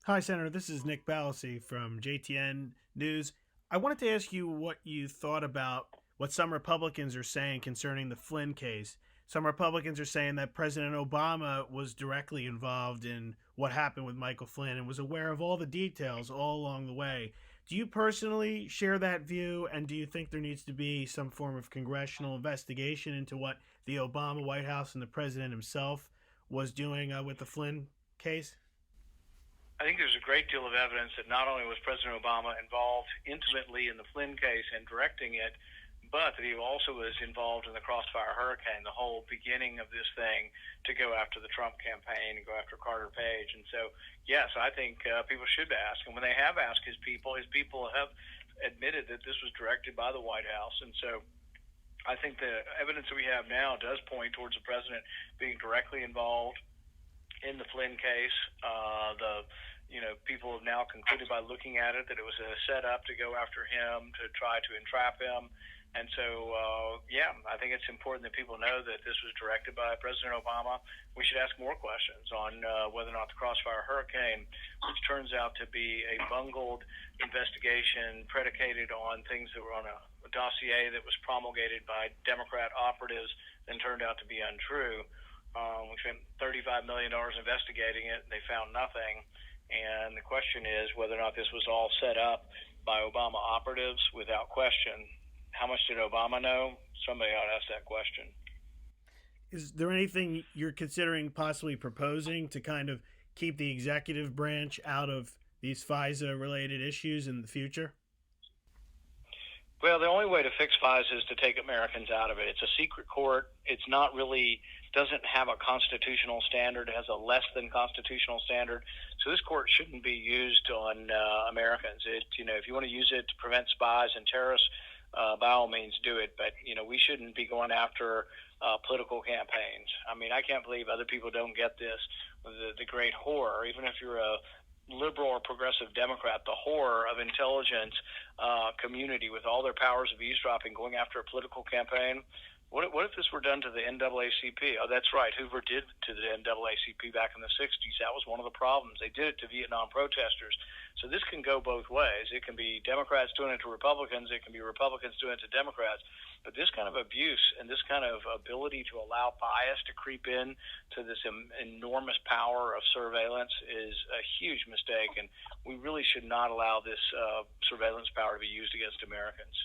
Hi, Senator. This is Nick Ballasy from JTN News. I wanted to ask you what you thought about what some Republicans are saying concerning the Flynn case. Some Republicans are saying that President Obama was directly involved in what happened with Michael Flynn and was aware of all the details all along the way. Do you personally share that view, and do you think there needs to be some form of congressional investigation into what the Obama White House and the president himself was doing with the Flynn case? I think there's a great deal of evidence that not only was President Obama involved intimately in the Flynn case and directing it, but that he also was involved in the Crossfire Hurricane, the whole beginning of this thing to go after the Trump campaign and go after Carter Page. And so, yes, I think people should ask. And when they have asked his people have admitted that this was directed by the White House. And so I think the evidence that we have now does point towards the president being directly involved in the Flynn case. People have now concluded by looking at it that it was a setup to go after him, to try to entrap him. And so, I think it's important that people know that this was directed by President Obama. We should ask more questions on whether or not the Crossfire Hurricane, which turns out to be a bungled investigation predicated on things that were on a dossier that was promulgated by Democrat operatives and turned out to be untrue. We spent $35 million investigating it. They found nothing. And the question is whether or not this was all set up by Obama operatives without question. How much did Obama know? Somebody ought to ask that question. Is there anything you're considering possibly proposing to kind of keep the executive branch out of these FISA related issues in the future? Well, the only way to fix FISA is to take Americans out of it. It's a secret court. It's not really, doesn't have a constitutional standard. It has a less than constitutional standard. So this court shouldn't be used on Americans. If you want to use it to prevent spies and terrorists, by all means do it. But, we shouldn't be going after political campaigns. I mean, I can't believe other people don't get this. The great horror, even if you're a liberal or progressive Democrat, the horror of intelligence community with all their powers of eavesdropping going after a political campaign. What if this were done to the NAACP? Oh, that's right. Hoover did to the NAACP back in the 60s. That was one of the problems. They did it to Vietnam protesters. So this can go both ways. It can be Democrats doing it to Republicans. It can be Republicans doing it to Democrats. But this kind of abuse and this kind of ability to allow bias to creep in to this enormous power of surveillance is a huge mistake. And we really should not allow this surveillance power to be used against Americans.